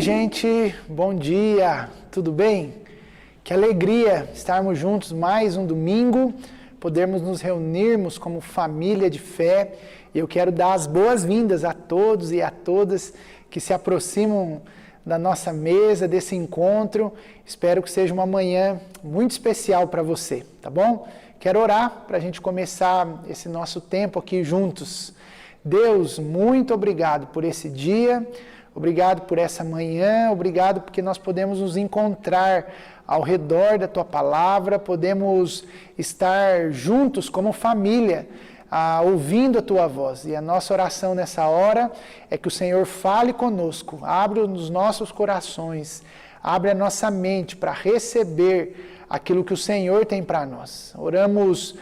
gente, bom dia, tudo bem? Que alegria estarmos juntos mais um domingo, podermos nos reunirmos como família de fé. Eu quero dar as boas-vindas a todos e a todas que se aproximam da nossa mesa, desse encontro. Espero que seja uma manhã muito especial para você, tá bom? Quero orar para a gente começar esse nosso tempo aqui juntos. Deus, muito obrigado por esse dia, obrigado por essa manhã, obrigado porque nós podemos nos encontrar ao redor da Tua Palavra, podemos estar juntos como família, ouvindo a Tua voz. E a nossa oração nessa hora é que o Senhor fale conosco, abra os nossos corações, abra a nossa mente para receber aquilo que o Senhor tem para nós. Oramos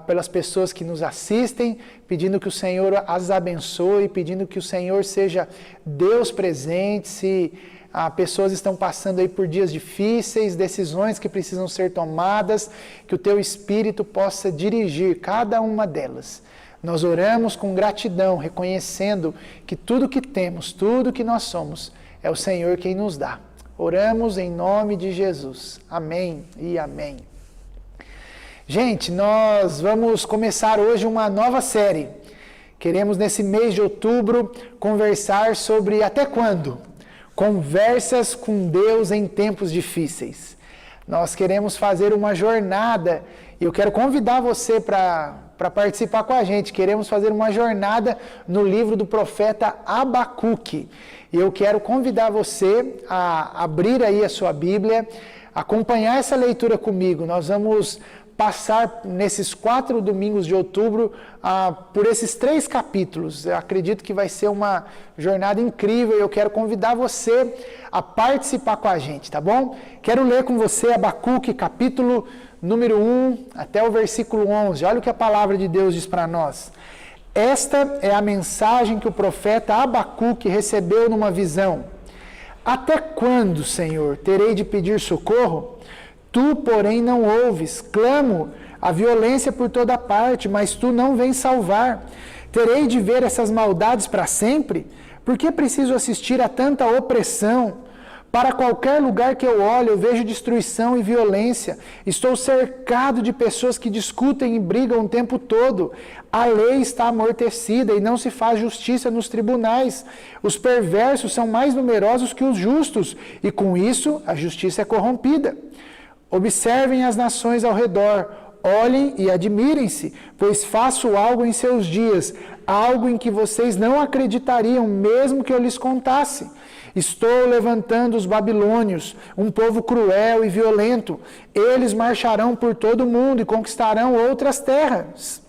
pelas pessoas que nos assistem, pedindo que o Senhor as abençoe, pedindo que o Senhor seja Deus presente. Se pessoas estão passando aí por dias difíceis, decisões que precisam ser tomadas, que o Teu Espírito possa dirigir cada uma delas. Nós oramos com gratidão, reconhecendo que tudo que temos, tudo que nós somos, é o Senhor quem nos dá. Oramos em nome de Jesus. Amém e amém. Gente, nós vamos começar hoje uma nova série. Queremos, nesse mês de outubro, conversar sobre até quando? Conversas com Deus em tempos difíceis. Nós queremos fazer uma jornada, e eu quero convidar você para participar com a gente. Queremos fazer uma jornada no livro do profeta Abacuque. E eu quero convidar você a abrir aí a sua Bíblia, acompanhar essa leitura comigo. Nós vamos passar nesses 4 domingos de outubro por esses 3 capítulos. Eu acredito que vai ser uma jornada incrível e eu quero convidar você a participar com a gente, tá bom? Quero ler com você Abacuque, capítulo número 1 até o versículo 11. Olha o que a palavra de Deus diz para nós. Esta é a mensagem que o profeta Abacuque recebeu numa visão. Até quando, Senhor, terei de pedir socorro? Tu, porém, não ouves. Clamo a violência por toda parte, mas tu não vens salvar. Terei de ver essas maldades para sempre? Por que preciso assistir a tanta opressão? Para qualquer lugar que eu olho, eu vejo destruição e violência. Estou cercado de pessoas que discutem e brigam o tempo todo. A lei está amortecida e não se faz justiça nos tribunais. Os perversos são mais numerosos que os justos, e com isso a justiça é corrompida. Observem as nações ao redor, olhem e admirem-se, pois faço algo em seus dias, algo em que vocês não acreditariam, mesmo que eu lhes contasse. Estou levantando os babilônios, um povo cruel e violento. Eles marcharão por todo o mundo e conquistarão outras terras.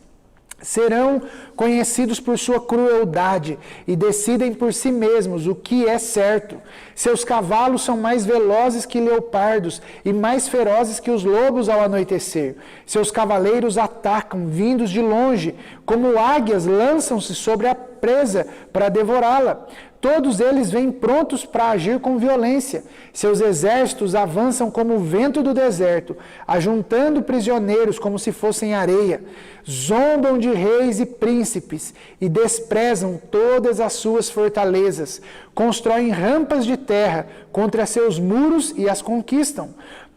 Serão conhecidos por sua crueldade e decidem por si mesmos o que é certo. Seus cavalos são mais velozes que leopardos e mais ferozes que os lobos ao anoitecer. Seus cavaleiros atacam, vindos de longe, como águias lançam-se sobre a presa para devorá-la. Todos eles vêm prontos para agir com violência. Seus exércitos avançam como o vento do deserto, ajuntando prisioneiros como se fossem areia. Zombam de reis e príncipes e desprezam todas as suas fortalezas. Constroem rampas de terra contra seus muros e as conquistam.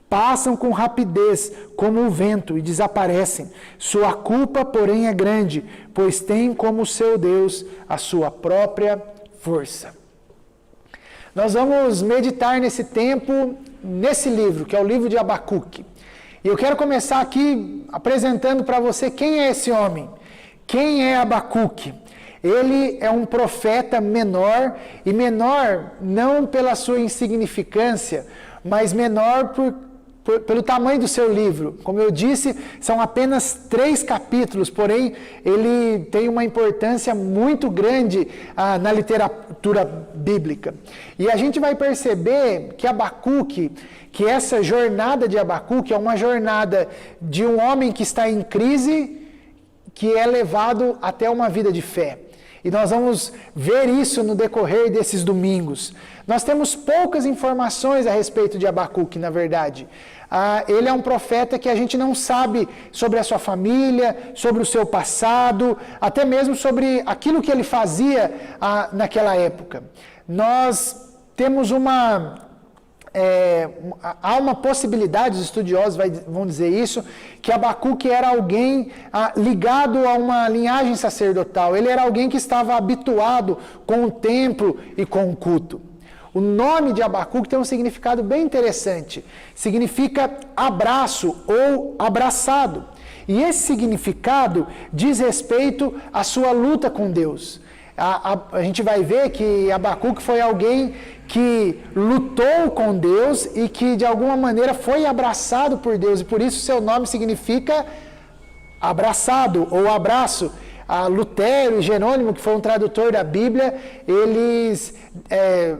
Passam com rapidez como o vento e desaparecem. Sua culpa, porém, é grande, pois têm como seu Deus a sua própria força. Nós vamos meditar nesse tempo, nesse livro, que é o livro de Abacuque. E eu quero começar aqui apresentando para você quem é esse homem. Quem é Abacuque? Ele é um profeta menor, e menor não pela sua insignificância, mas menor pelo tamanho do seu livro. Como eu disse, são apenas 3 capítulos, porém ele tem uma importância muito grande na literatura bíblica. E a gente vai perceber que Abacuque, que essa jornada de Abacuque é uma jornada de um homem que está em crise, que é levado até uma vida de fé. E nós vamos ver isso no decorrer desses domingos. Nós temos poucas informações a respeito de Abacuque, na verdade. Ele é um profeta que a gente não sabe sobre a sua família, sobre o seu passado, até mesmo sobre aquilo que ele fazia naquela época. Nós temos há uma possibilidade, os estudiosos vão dizer isso, que Abacuque era alguém ligado a uma linhagem sacerdotal. Ele era alguém que estava habituado com o templo e com o culto. O nome de Abacuque tem um significado bem interessante. Significa abraço ou abraçado. E esse significado diz respeito à sua luta com Deus. A gente vai ver que Abacuque foi alguém que lutou com Deus e que de alguma maneira foi abraçado por Deus. E por isso seu nome significa abraçado ou abraço. Lutero e Jerônimo, que foi um tradutor da Bíblia, eles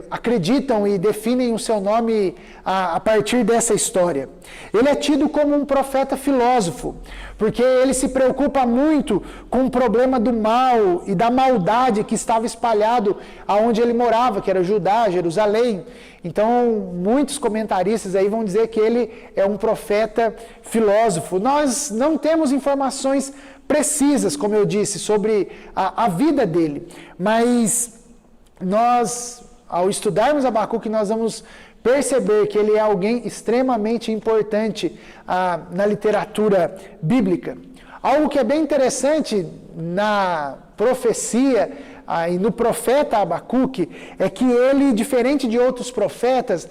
acreditam e definem o seu nome a partir dessa história. Ele é tido como um profeta filósofo, porque ele se preocupa muito com o problema do mal e da maldade que estava espalhado aonde ele morava, que era Judá, Jerusalém. Então, muitos comentaristas aí vão dizer que ele é um profeta filósofo. Nós não temos informações precisas, como eu disse, sobre a vida dele, mas nós, ao estudarmos Abacuque, nós vamos perceber que ele é alguém extremamente importante na literatura bíblica. Algo que é bem interessante na profecia e no profeta Abacuque é que ele, diferente de outros profetas,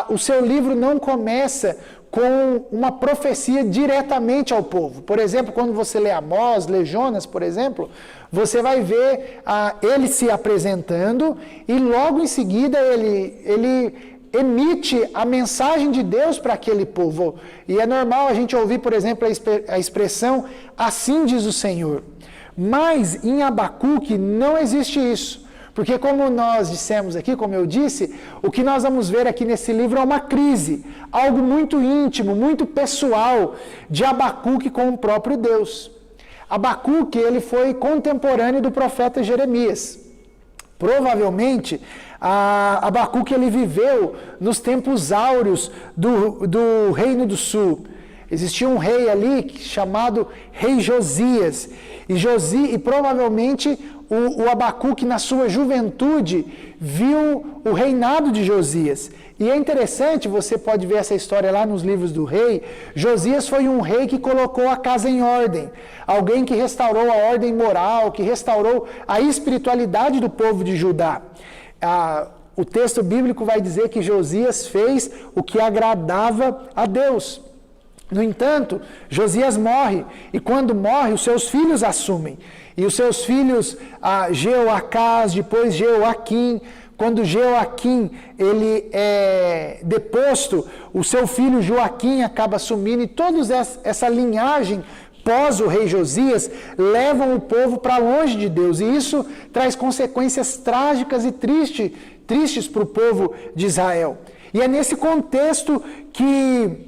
o seu livro não começa com uma profecia diretamente ao povo. Por exemplo, quando você lê Amós, lê Jonas, por exemplo, você vai ver ele se apresentando e logo em seguida ele emite a mensagem de Deus para aquele povo. E é normal a gente ouvir, por exemplo, a expressão assim diz o Senhor. Mas em Abacuque não existe isso. Porque como nós dissemos aqui, como eu disse, o que nós vamos ver aqui nesse livro é uma crise, algo muito íntimo, muito pessoal de Abacuque com o próprio Deus. Abacuque, ele foi contemporâneo do profeta Jeremias. Provavelmente, Abacuque ele viveu nos tempos áureos do Reino do Sul. Existia um rei ali chamado Rei Josias. E provavelmente o Abacuque, na sua juventude, viu o reinado de Josias. E é interessante, você pode ver essa história lá nos livros do rei. Josias foi um rei que colocou a casa em ordem. Alguém que restaurou a ordem moral, que restaurou a espiritualidade do povo de Judá. O texto bíblico vai dizer que Josias fez o que agradava a Deus. No entanto, Josias morre, e quando morre, os seus filhos assumem. E os seus filhos, Jeoacás, depois Jeoaquim. Quando Jeoaquim ele é deposto, o seu filho Joaquim acaba assumindo, e toda essa linhagem pós o rei Josias levam o povo para longe de Deus. E isso traz consequências trágicas e tristes para o povo de Israel. E é nesse contexto que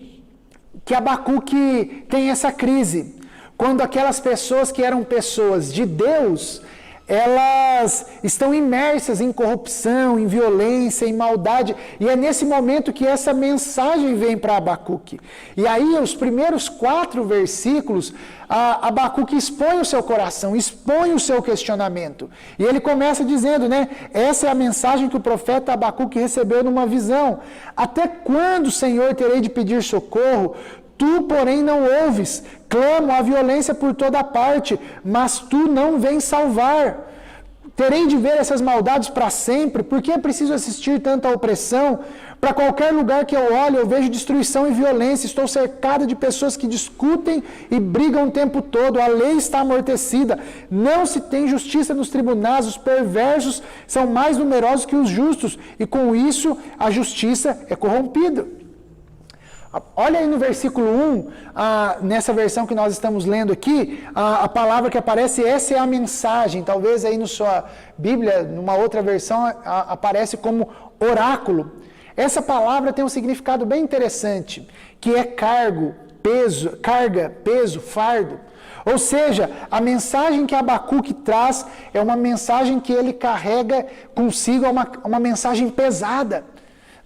Abacuque tem essa crise, quando aquelas pessoas que eram pessoas de Deus, elas estão imersas em corrupção, em violência, em maldade, e é nesse momento que essa mensagem vem para Abacuque. E aí, os primeiros 4 versículos, Abacuque expõe o seu coração, expõe o seu questionamento. E ele começa dizendo, essa é a mensagem que o profeta Abacuque recebeu numa visão. Até quando, Senhor, terei de pedir socorro? Tu, porém, não ouves. Clamo a violência por toda parte, mas tu não vens salvar. Terei de ver essas maldades para sempre? Por que é preciso assistir tanta opressão? Para qualquer lugar que eu olho, eu vejo destruição e violência. Estou cercada de pessoas que discutem e brigam o tempo todo. A lei está amortecida. Não se tem justiça nos tribunais. Os perversos são mais numerosos que os justos. E com isso, a justiça é corrompida. Olha aí no versículo 1, nessa versão que nós estamos lendo aqui, a palavra que aparece, essa é a mensagem. Talvez aí na sua Bíblia, numa outra versão, aparece como oráculo. Essa palavra tem um significado bem interessante, que é carga, peso, fardo. Ou seja, a mensagem que Abacuque traz é uma mensagem que ele carrega consigo, uma mensagem pesada.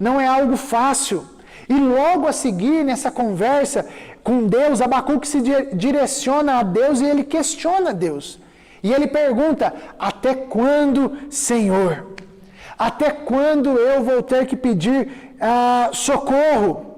Não é algo fácil. E logo a seguir, nessa conversa com Deus, Abacuque se direciona a Deus e ele questiona Deus. E ele pergunta, até quando, Senhor? Até quando eu vou ter que pedir socorro?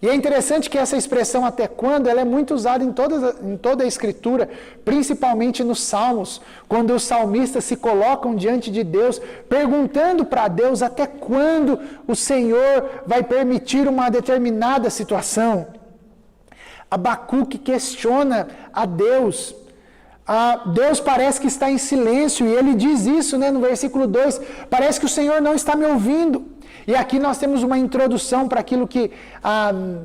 E é interessante que essa expressão até quando, ela é muito usada em toda a Escritura, principalmente nos Salmos, quando os salmistas se colocam diante de Deus, perguntando para Deus até quando o Senhor vai permitir uma determinada situação. Abacuque questiona a Deus. Deus parece que está em silêncio, e ele diz isso, né, no versículo 2, parece que o Senhor não está me ouvindo. E aqui nós temos uma introdução para aquilo que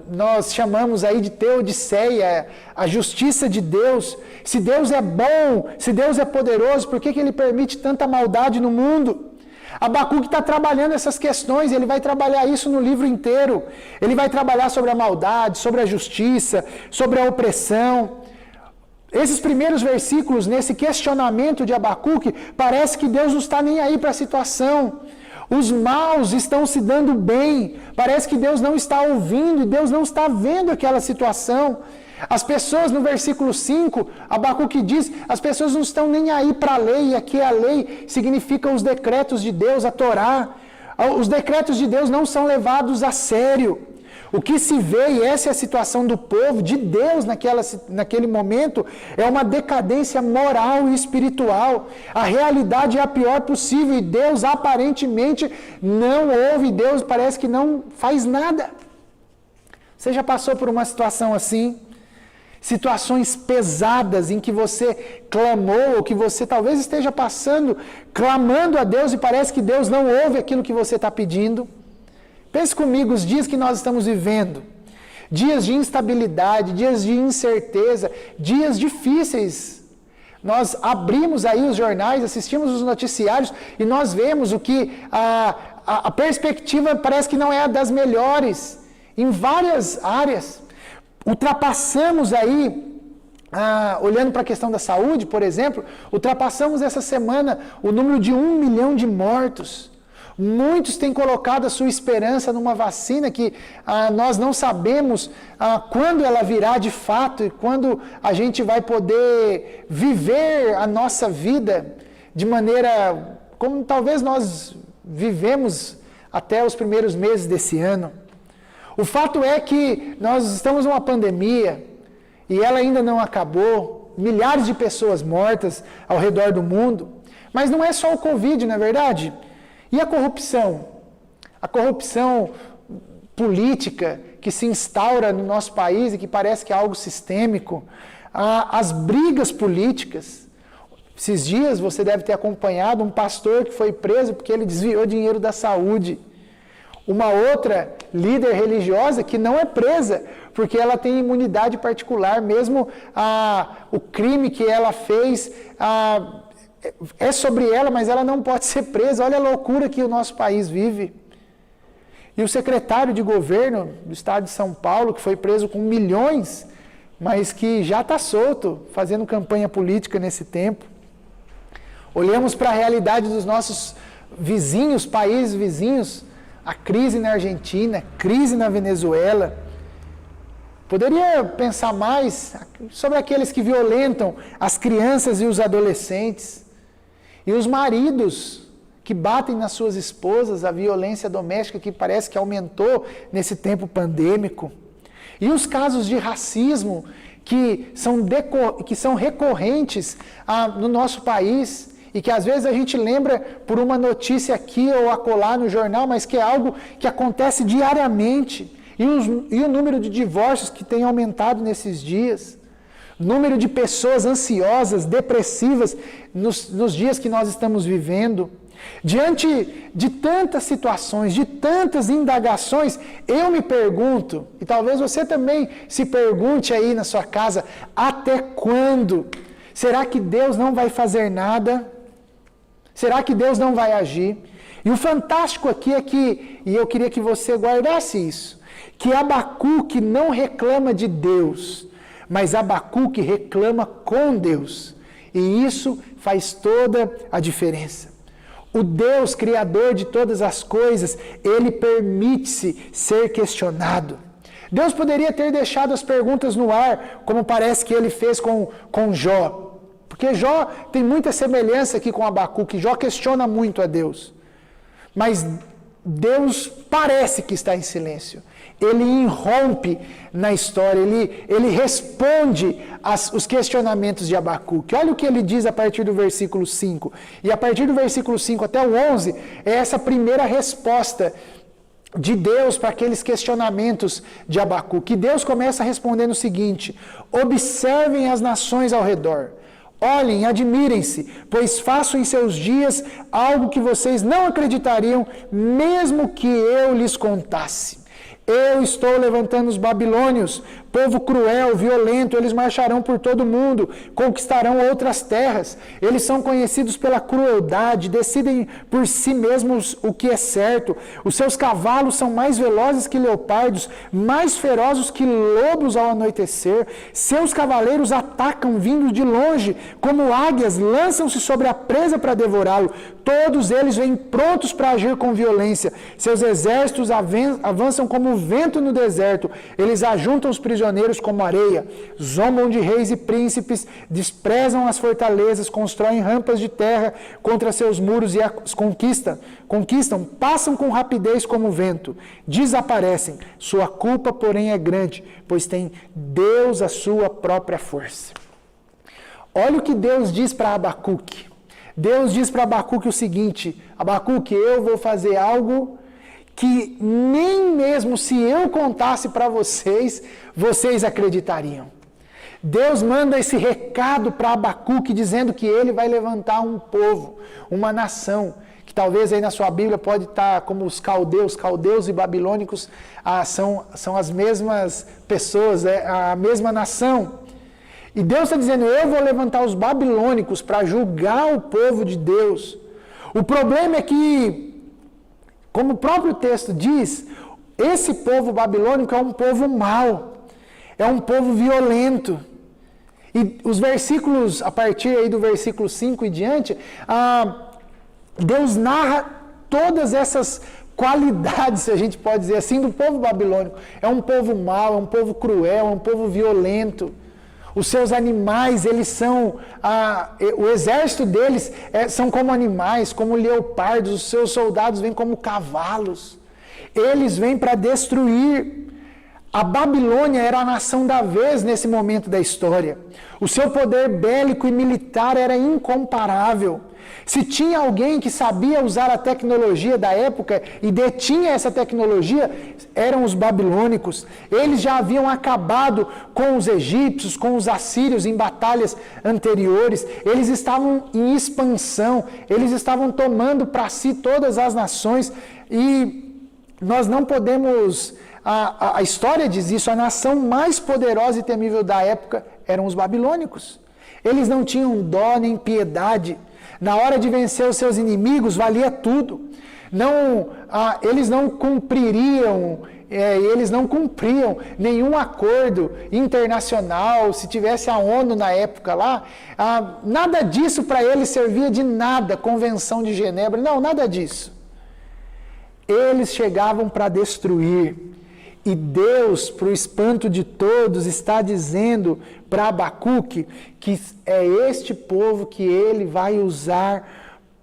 nós chamamos aí de teodiceia, a justiça de Deus. Se Deus é bom, se Deus é poderoso, por que Ele permite tanta maldade no mundo? Abacuque está trabalhando essas questões, ele vai trabalhar isso no livro inteiro. Ele vai trabalhar sobre a maldade, sobre a justiça, sobre a opressão. Esses primeiros versículos, nesse questionamento de Abacuque, parece que Deus não está nem aí para a situação. Os maus estão se dando bem, parece que Deus não está ouvindo, Deus não está vendo aquela situação. As pessoas, no versículo 5, Abacuque diz, as pessoas não estão nem aí para a lei, e aqui a lei significa os decretos de Deus, a Torá. Os decretos de Deus não são levados a sério. O que se vê, e essa é a situação do povo, de Deus naquele momento, é uma decadência moral e espiritual. A realidade é a pior possível e Deus aparentemente não ouve, Deus parece que não faz nada. Você já passou por uma situação assim? Situações pesadas em que você clamou, ou que você talvez esteja passando, clamando a Deus e parece que Deus não ouve aquilo que você está pedindo? Pense comigo, os dias que nós estamos vivendo, dias de instabilidade, dias de incerteza, dias difíceis. Nós abrimos aí os jornais, assistimos os noticiários e nós vemos o que a perspectiva parece que não é a das melhores em várias áreas. Ultrapassamos aí, olhando para a questão da saúde, por exemplo, ultrapassamos essa semana o número de 1 milhão de mortos. Muitos têm colocado a sua esperança numa vacina que nós não sabemos quando ela virá de fato e quando a gente vai poder viver a nossa vida de maneira como talvez nós vivemos até os primeiros meses desse ano. O fato é que nós estamos numa pandemia e ela ainda não acabou, milhares de pessoas mortas ao redor do mundo, mas não é só o Covid, não é verdade? E a corrupção? A corrupção política que se instaura no nosso país e que parece que é algo sistêmico. As brigas políticas. Esses dias você deve ter acompanhado um pastor que foi preso porque ele desviou dinheiro da saúde. Uma outra líder religiosa que não é presa porque ela tem imunidade particular, mesmo o crime que ela fez é sobre ela, mas ela não pode ser presa. Olha a loucura que o nosso país vive. E o secretário de governo do estado de São Paulo, que foi preso com milhões, mas que já está solto, fazendo campanha política nesse tempo. Olhamos para a realidade dos nossos vizinhos, países vizinhos, a crise na Argentina, crise na Venezuela. Poderia pensar mais sobre aqueles que violentam as crianças e os adolescentes. E os maridos que batem nas suas esposas, a violência doméstica que parece que aumentou nesse tempo pandêmico. E os casos de racismo que são recorrentes no nosso país e que às vezes a gente lembra por uma notícia aqui ou acolá no jornal, mas que é algo que acontece diariamente. E o número de divórcios que tem aumentado nesses dias. Número de pessoas ansiosas, depressivas nos dias que nós estamos vivendo. Diante de tantas situações, de tantas indagações, eu me pergunto, e talvez você também se pergunte aí na sua casa, até quando? Será que Deus não vai fazer nada? Será que Deus não vai agir? E o fantástico aqui é que, e eu queria que você guardasse isso, que Abacuque não reclama de Deus, mas Abacuque reclama com Deus. E isso faz toda a diferença. O Deus, Criador de todas as coisas, Ele permite-se ser questionado. Deus poderia ter deixado as perguntas no ar, como parece que Ele fez com Jó. Porque Jó tem muita semelhança aqui com Abacuque. Jó questiona muito a Deus. Mas Deus parece que está em silêncio. Ele irrompe na história, ele responde os questionamentos de Abacuque. Olha o que ele diz a partir do versículo 5. E a partir do versículo 5 até o 11, é essa primeira resposta de Deus para aqueles questionamentos de Abacuque. E Deus começa respondendo o seguinte: observem as nações ao redor. Olhem, admirem-se, pois faço em seus dias algo que vocês não acreditariam, mesmo que eu lhes contasse. Eu estou levantando os babilônios, povo cruel, violento, eles marcharão por todo o mundo, conquistarão outras terras. Eles são conhecidos pela crueldade, decidem por si mesmos o que é certo. Os seus cavalos são mais velozes que leopardos, mais ferozes que lobos ao anoitecer. Seus cavaleiros atacam vindo de longe, como águias, lançam-se sobre a presa para devorá-lo. Todos eles vêm prontos para agir com violência. Seus exércitos avançam como o vento no deserto. Eles ajuntam os prisioneiros como areia. Zombam de reis e príncipes, desprezam as fortalezas, constroem rampas de terra contra seus muros e as conquistam, passam com rapidez como o vento, desaparecem. Sua culpa, porém, é grande, pois tem Deus a sua própria força. Olha o que Deus diz para Abacuque. Deus diz para Abacuque o seguinte: Abacuque, eu vou fazer algo que nem mesmo se eu contasse para vocês, vocês acreditariam. Deus manda esse recado para Abacuque dizendo que ele vai levantar um povo, uma nação, que talvez aí na sua Bíblia pode estar como os caldeus e babilônicos são as mesmas pessoas, a mesma nação. E Deus está dizendo: eu vou levantar os babilônicos para julgar o povo de Deus. O problema é que, como o próprio texto diz, esse povo babilônico é um povo mau, é um povo violento. E os versículos, a partir aí do versículo 5 e diante, Deus narra todas essas qualidades, se a gente pode dizer assim, do povo babilônico. É um povo mau, é um povo cruel, é um povo violento. Os seus animais, eles são, o exército deles são como animais, como leopardos, os seus soldados vêm como cavalos. Eles vêm para destruir. A Babilônia era a nação da vez nesse momento da história. O seu poder bélico e militar era incomparável. Se tinha alguém que sabia usar a tecnologia da época e detinha essa tecnologia, eram os babilônicos. Eles já haviam acabado com os egípcios, com os assírios em batalhas anteriores. Eles estavam em expansão, eles estavam tomando para si todas as nações. E nós não podemos... A história diz isso: a nação mais poderosa e temível da época eram os babilônicos. Eles não tinham dó nem piedade. Na hora de vencer os seus inimigos, valia tudo. Eles não cumpriam nenhum acordo internacional. Se tivesse a ONU na época lá, nada disso para eles servia de nada. Convenção de Genebra, não, nada disso. Eles chegavam para destruir. E Deus, para o espanto de todos, está dizendo para Abacuque que é este povo que ele vai usar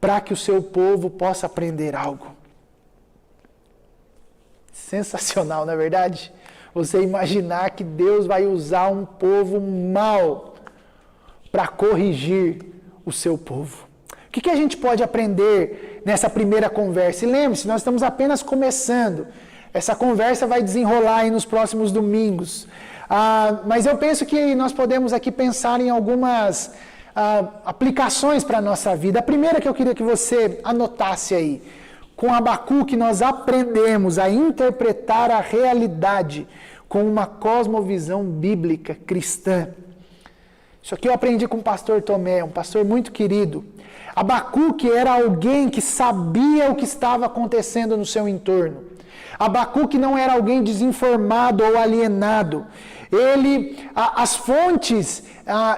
para que o seu povo possa aprender algo. Sensacional, não é verdade? Você imaginar que Deus vai usar um povo mau para corrigir o seu povo. O que a gente pode aprender nessa primeira conversa? E lembre-se, nós estamos apenas começando. Essa conversa vai desenrolar aí nos próximos domingos. Mas eu penso que nós podemos aqui pensar em algumas aplicações para a nossa vida. A primeira que eu queria que você anotasse aí. Com Abacuque nós aprendemos a interpretar a realidade com uma cosmovisão bíblica cristã. Isso aqui eu aprendi com o pastor Tomé, um pastor muito querido. Abacuque era alguém que sabia o que estava acontecendo no seu entorno. Abacuque não era alguém desinformado ou alienado. As fontes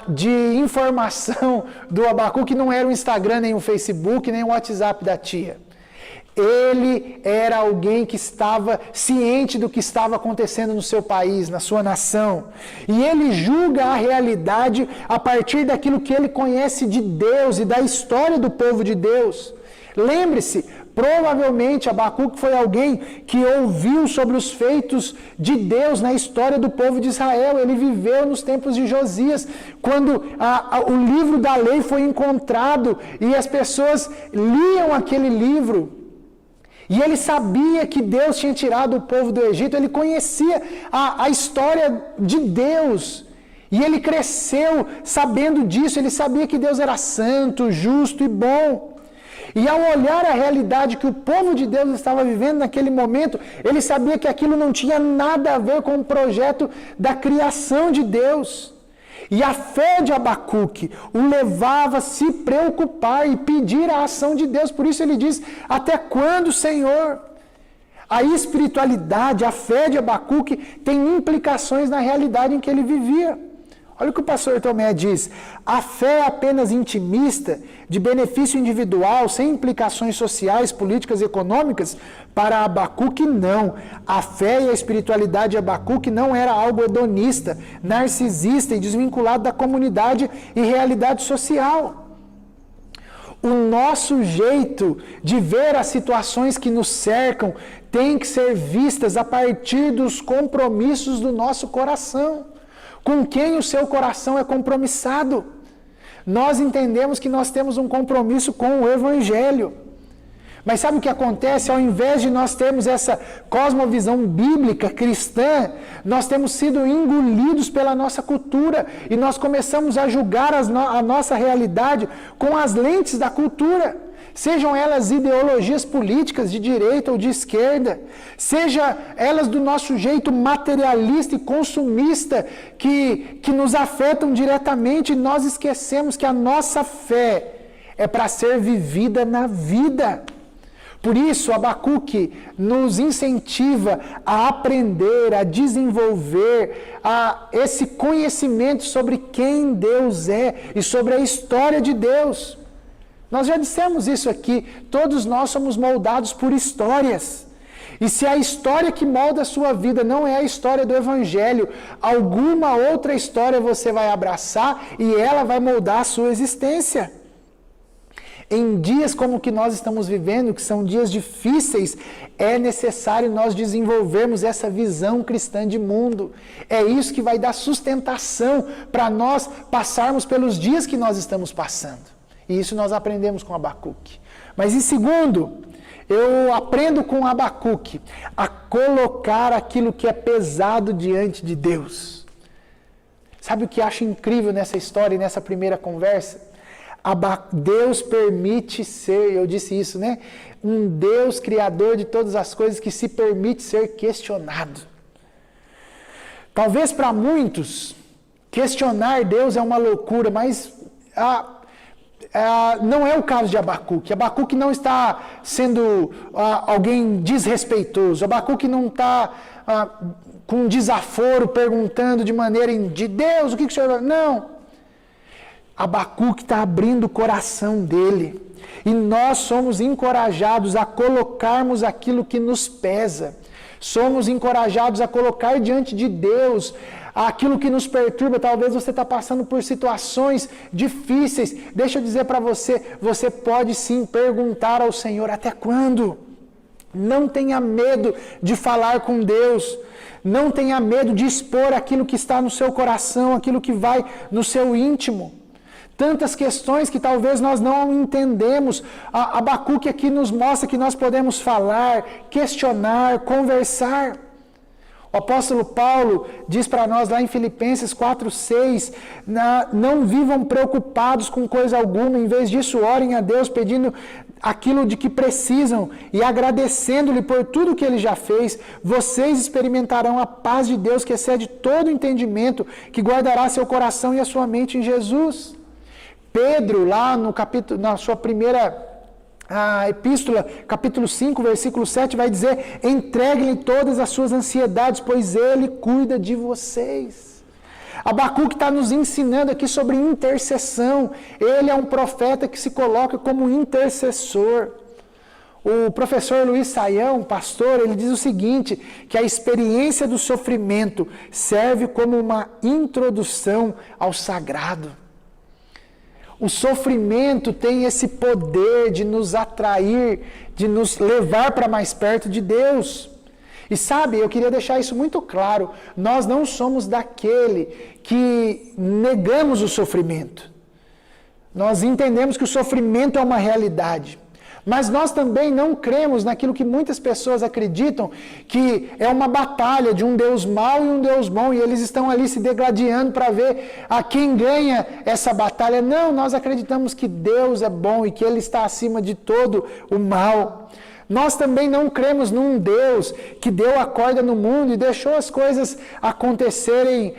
de informação do Abacuque não eram o Instagram, nem o Facebook, nem o WhatsApp da tia. Ele era alguém que estava ciente do que estava acontecendo no seu país, na sua nação. E ele julga a realidade a partir daquilo que ele conhece de Deus e da história do povo de Deus. Lembre-se, Provavelmente Abacuque foi alguém que ouviu sobre os feitos de Deus na história do povo de Israel. Ele viveu nos tempos de Josias, quando o livro da lei foi encontrado e as pessoas liam aquele livro. E ele sabia que Deus tinha tirado o povo do Egito, ele conhecia a história de Deus. E ele cresceu sabendo disso, ele sabia que Deus era santo, justo e bom. E ao olhar a realidade que o povo de Deus estava vivendo naquele momento, ele sabia que aquilo não tinha nada a ver com o projeto da criação de Deus. E a fé de Abacuque o levava a se preocupar e pedir a ação de Deus. Por isso ele diz: até quando, Senhor? A espiritualidade, a fé de Abacuque tem implicações na realidade em que ele vivia. Olha o que o pastor Tomé diz: a fé é apenas intimista, de benefício individual, sem implicações sociais, políticas e econômicas? Para Abacuque, não. A fé e a espiritualidade de Abacuque não era algo hedonista, narcisista e desvinculado da comunidade e realidade social. O nosso jeito de ver as situações que nos cercam tem que ser vistas a partir dos compromissos do nosso coração. Com quem o seu coração é compromissado? Nós entendemos que nós temos um compromisso com o Evangelho. Mas sabe o que acontece? Ao invés de nós termos essa cosmovisão bíblica, cristã, nós temos sido engolidos pela nossa cultura e nós começamos a julgar a nossa realidade com as lentes da cultura. Sejam elas ideologias políticas de direita ou de esquerda, seja elas do nosso jeito materialista e consumista que nos afetam diretamente, e nós esquecemos que a nossa fé é para ser vivida na vida. Por isso, Abacuque nos incentiva a aprender, a desenvolver esse conhecimento sobre quem Deus é e sobre a história de Deus. Nós já dissemos isso aqui, todos nós somos moldados por histórias. E se a história que molda a sua vida não é a história do Evangelho, alguma outra história você vai abraçar e ela vai moldar a sua existência. Em dias como o que nós estamos vivendo, que são dias difíceis, é necessário nós desenvolvermos essa visão cristã de mundo. É isso que vai dar sustentação para nós passarmos pelos dias que nós estamos passando. E isso nós aprendemos com Abacuque. Mas em segundo, eu aprendo com Abacuque a colocar aquilo que é pesado diante de Deus. Sabe o que acho incrível nessa história e nessa primeira conversa? Deus permite ser, eu disse isso, né? Um Deus criador de todas as coisas que se permite ser questionado. Talvez para muitos, questionar Deus é uma loucura, mas não é o caso de Abacuque. Abacuque não está sendo alguém desrespeitoso. Abacuque não está com desaforo perguntando de maneira de Deus, o que o senhor... Não. Abacuque está abrindo o coração dele. E nós somos encorajados a colocarmos aquilo que nos pesa. Somos encorajados a colocar diante de Deus aquilo que nos perturba. Talvez você está passando por situações difíceis. Deixa eu dizer para você, você pode sim perguntar ao Senhor: até quando? Não tenha medo de falar com Deus. Não tenha medo de expor aquilo que está no seu coração, aquilo que vai no seu íntimo. Tantas questões que talvez nós não entendemos. Abacuque aqui nos mostra que nós podemos falar, questionar, conversar. O apóstolo Paulo diz para nós lá em Filipenses 4:6, não vivam preocupados com coisa alguma, em vez disso orem a Deus pedindo aquilo de que precisam e agradecendo-lhe por tudo que Ele já fez, vocês experimentarão a paz de Deus que excede todo entendimento, que guardará seu coração e a sua mente em Jesus. Pedro, lá no capítulo, na sua primeira epístola, capítulo 5, versículo 7, vai dizer: entreguem todas as suas ansiedades, pois Ele cuida de vocês. Abacuque está nos ensinando aqui sobre intercessão. Ele é um profeta que se coloca como intercessor. O professor Luiz Saião, pastor, ele diz o seguinte, que a experiência do sofrimento serve como uma introdução ao sagrado. O sofrimento tem esse poder de nos atrair, de nos levar para mais perto de Deus. E sabe, eu queria deixar isso muito claro, nós não somos daquele que negamos o sofrimento. Nós entendemos que o sofrimento é uma realidade. Mas nós também não cremos naquilo que muitas pessoas acreditam, que é uma batalha de um Deus mau e um Deus bom, e eles estão ali se degladiando para ver a quem ganha essa batalha. Não, nós acreditamos que Deus é bom e que Ele está acima de todo o mal. Nós também não cremos num Deus que deu a corda no mundo e deixou as coisas acontecerem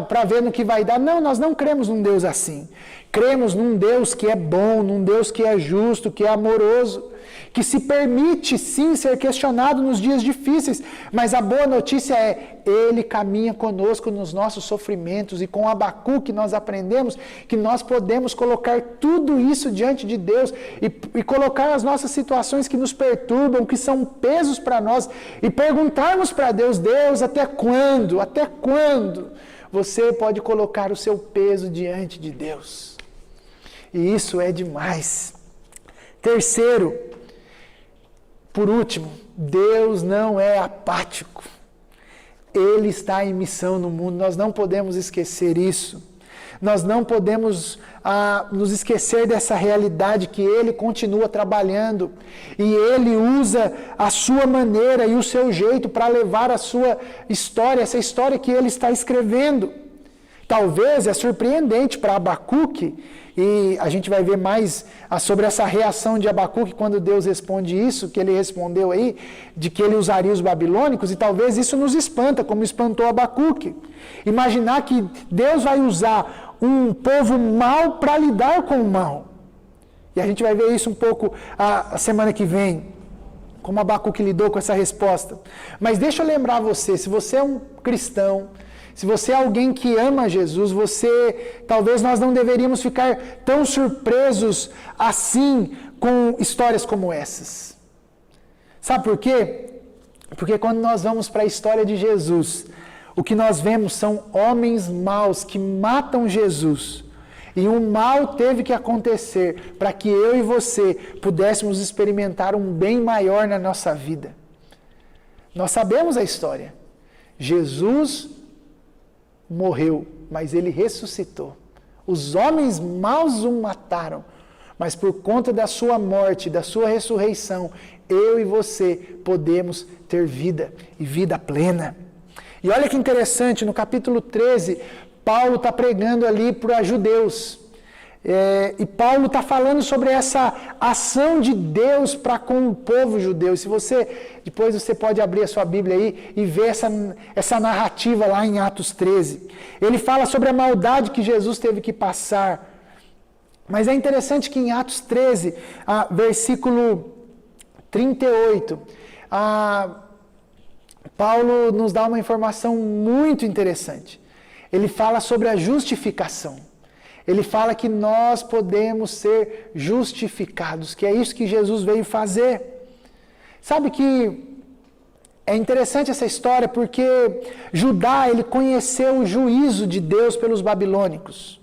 para ver no que vai dar. Não, nós não cremos num Deus assim. Cremos num Deus que é bom, num Deus que é justo, que é amoroso, que se permite sim ser questionado nos dias difíceis, mas a boa notícia é, Ele caminha conosco nos nossos sofrimentos, e com Abacuque nós aprendemos que nós podemos colocar tudo isso diante de Deus e colocar as nossas situações que nos perturbam, que são pesos para nós, e perguntarmos para Deus, Deus, até quando? Até quando você pode colocar o seu peso diante de Deus? E isso é demais. Terceiro, por último, Deus não é apático. Ele está em missão no mundo, nós não podemos esquecer isso. Nós não podemos nos esquecer dessa realidade que Ele continua trabalhando e Ele usa a sua maneira e o seu jeito para levar a sua história, essa história que Ele está escrevendo. Talvez é surpreendente para Abacuque, e a gente vai ver mais sobre essa reação de Abacuque quando Deus responde isso, que ele respondeu aí, de que ele usaria os babilônicos, e talvez isso nos espanta, como espantou Abacuque. Imaginar que Deus vai usar um povo mau para lidar com o mal. E a gente vai ver isso um pouco a semana que vem, como Abacuque lidou com essa resposta. Mas deixa eu lembrar você, se você é um cristão, se você é alguém que ama Jesus, talvez nós não deveríamos ficar tão surpresos assim com histórias como essas. Sabe por quê? Porque quando nós vamos para a história de Jesus, o que nós vemos são homens maus que matam Jesus. E um mal teve que acontecer para que eu e você pudéssemos experimentar um bem maior na nossa vida. Nós sabemos a história. Jesus morreu, mas ele ressuscitou. Os homens maus o mataram, mas por conta da sua morte, da sua ressurreição, eu e você podemos ter vida e vida plena. E olha que interessante, no capítulo 13, Paulo está pregando ali para judeus. E Paulo está falando sobre essa ação de Deus para com o povo judeu. Depois você pode abrir a sua Bíblia aí e ver essa narrativa lá em Atos 13. Ele fala sobre a maldade que Jesus teve que passar. Mas é interessante que em Atos 13, versículo 38, Paulo nos dá uma informação muito interessante. Ele fala sobre a justificação. Ele fala que nós podemos ser justificados, que é isso que Jesus veio fazer. Sabe que é interessante essa história porque Judá, ele conheceu o juízo de Deus pelos babilônicos.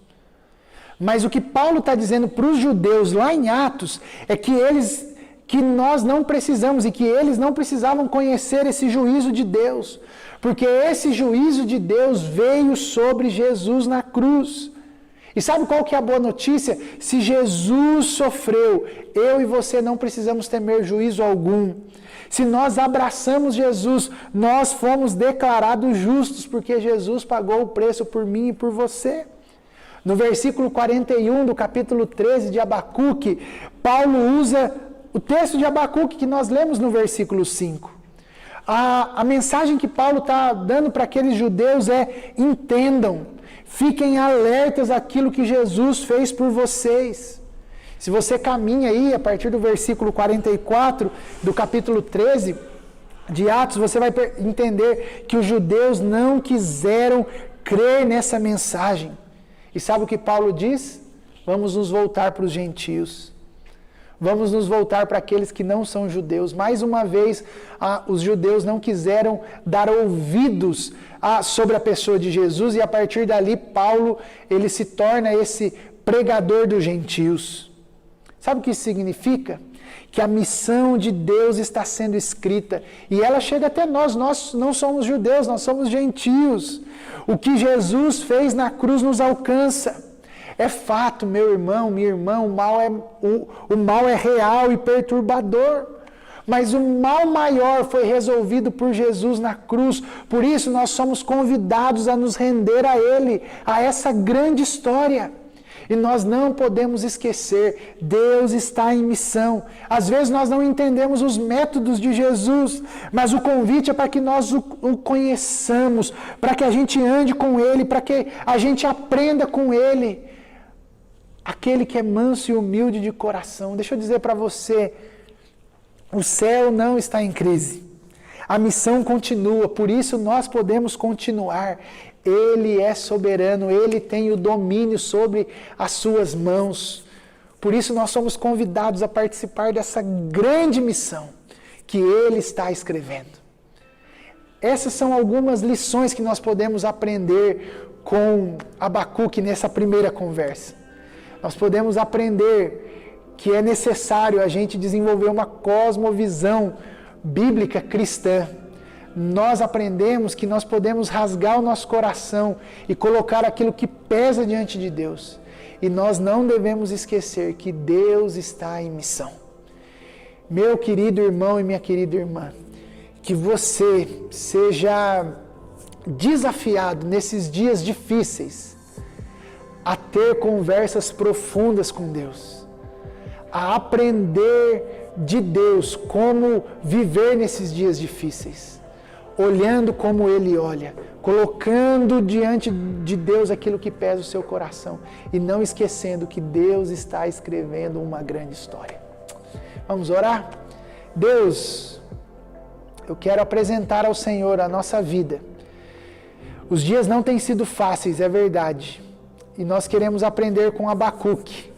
Mas o que Paulo está dizendo para os judeus lá em Atos é que nós não precisamos e que eles não precisavam conhecer esse juízo de Deus, porque esse juízo de Deus veio sobre Jesus na cruz. E sabe qual que é a boa notícia? Se Jesus sofreu, eu e você não precisamos temer juízo algum. Se nós abraçamos Jesus, nós fomos declarados justos, porque Jesus pagou o preço por mim e por você. No versículo 41 do capítulo 13 de Abacuque, Paulo usa o texto de Abacuque que nós lemos no versículo 5. A mensagem que Paulo está dando para aqueles judeus é: entendam, fiquem alertas àquilo que Jesus fez por vocês. Se você caminha aí, a partir do versículo 44 do capítulo 13 de Atos, você vai entender que os judeus não quiseram crer nessa mensagem. E sabe o que Paulo diz? Vamos nos voltar para os gentios. Vamos nos voltar para aqueles que não são judeus. Mais uma vez, os judeus não quiseram dar ouvidos sobre a pessoa de Jesus, e a partir dali Paulo ele se torna esse pregador dos gentios. Sabe o que isso significa? Que a missão de Deus está sendo escrita e ela chega até nós. Nós não somos judeus, nós somos gentios. O que Jesus fez na cruz nos alcança. É fato, meu irmão, minha irmã, o mal é real e perturbador. Mas o mal maior foi resolvido por Jesus na cruz. Por isso nós somos convidados a nos render a Ele, a essa grande história. E nós não podemos esquecer, Deus está em missão. Às vezes nós não entendemos os métodos de Jesus, mas o convite é para que nós o conheçamos, para que a gente ande com Ele, para que a gente aprenda com Ele. Aquele que é manso e humilde de coração. Deixa eu dizer para você, o céu não está em crise. A missão continua, por isso nós podemos continuar. Ele é soberano, Ele tem o domínio sobre as suas mãos. Por isso nós somos convidados a participar dessa grande missão que Ele está escrevendo. Essas são algumas lições que nós podemos aprender com Abacuque nessa primeira conversa. Nós podemos aprender que é necessário a gente desenvolver uma cosmovisão bíblica cristã. Nós aprendemos que nós podemos rasgar o nosso coração e colocar aquilo que pesa diante de Deus. E nós não devemos esquecer que Deus está em missão. Meu querido irmão e minha querida irmã, que você seja desafiado nesses dias difíceis a ter conversas profundas com Deus, a aprender de Deus como viver nesses dias difíceis, olhando como Ele olha, colocando diante de Deus aquilo que pesa o seu coração e não esquecendo que Deus está escrevendo uma grande história. Vamos orar? Deus, eu quero apresentar ao Senhor a nossa vida. Os dias não têm sido fáceis, é verdade, e nós queremos aprender com Abacuque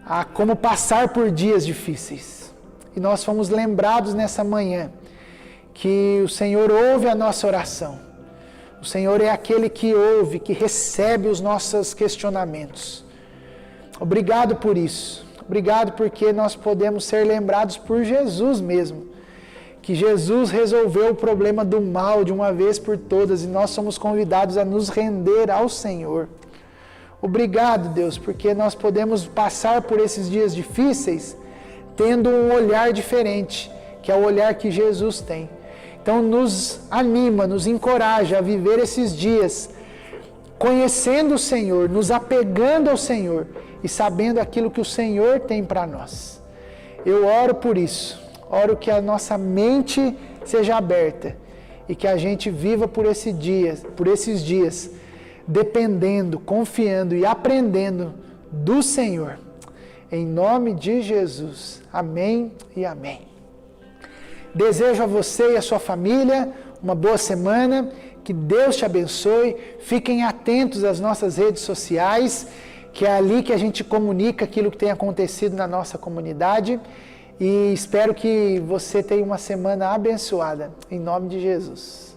a como passar por dias difíceis. E nós fomos lembrados nessa manhã que o Senhor ouve a nossa oração. O Senhor é aquele que ouve, que recebe os nossos questionamentos. Obrigado por isso. Obrigado porque nós podemos ser lembrados por Jesus mesmo. Que Jesus resolveu o problema do mal de uma vez por todas e nós somos convidados a nos render ao Senhor. Obrigado, Deus, porque nós podemos passar por esses dias difíceis tendo um olhar diferente, que é o olhar que Jesus tem. Então nos anima, nos encoraja a viver esses dias conhecendo o Senhor, nos apegando ao Senhor e sabendo aquilo que o Senhor tem para nós. Eu oro por isso, oro que a nossa mente seja aberta e que a gente viva por esses dias, dependendo, confiando e aprendendo do Senhor. Em nome de Jesus. Amém e amém. Desejo a você e a sua família uma boa semana, que Deus te abençoe. Fiquem atentos às nossas redes sociais, que é ali que a gente comunica aquilo que tem acontecido na nossa comunidade. E espero que você tenha uma semana abençoada. Em nome de Jesus.